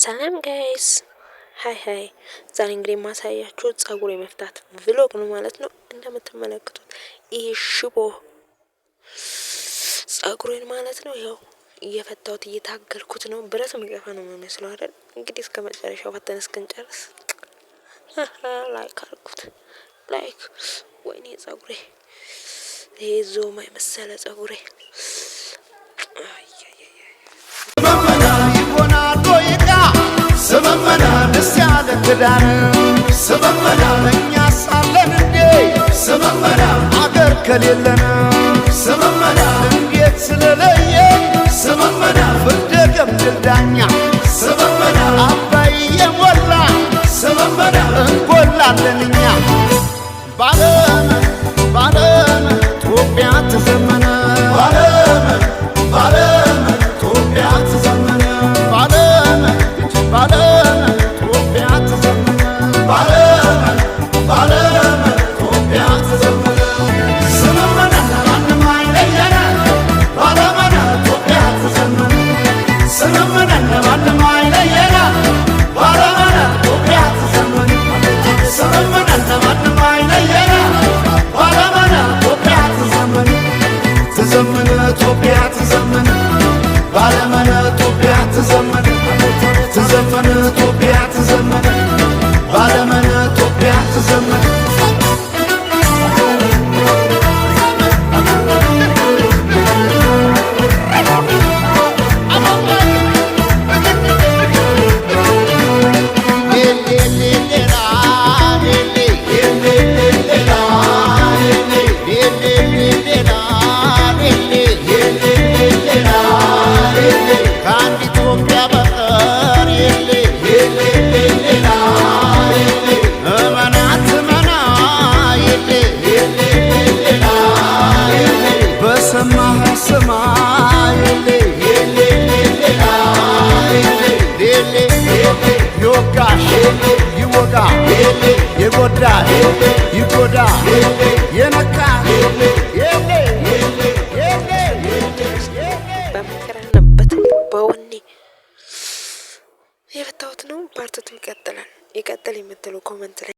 ሰላም ጋይስ ሃይ ዛሬ እንግዲህ ማሳያችሁ ጸጉር የመፍታት ቭሎግ ነው ማለት ነው። እንደምትመለከቱት ይሄ ሽቦ ጸጉሬን ማለት ነው ያው እየፈታሁት እየታገልኩት ነው። ብረት መገፋ ነው የሚመስለው አይደል? እንግዲህ እስከ መጨረሻው ፈተን እስክንጨርስ ላይክ አድርጉት። ላይክ ወይኔ ጸጉሬ ይሄ ዞማ የመሰለ ጸጉሬ ሰመመና ደስ ያለ ትዳር ሰመመና እኛ ሳለን እንዴ ሰመመና አገር ከሌለን ሰመመና እንዴት ስለለየ ሰመመና ፍርደ ገምድል ዳኛ ሰመመና አባይ የሞላ ሰመመና እንጎላለን እኛ ባለም ኢትዮጵያ ተዘመነ ባለም ኢትዮጵያ ተዘመነ የጎዳ ይጎዳ የነካ በመከራነበት በወኔ የፈታሁት ነው። ፓርቲቱ ይቀጥላል። ይቀጥል የምትሉ ኮመንት ላይ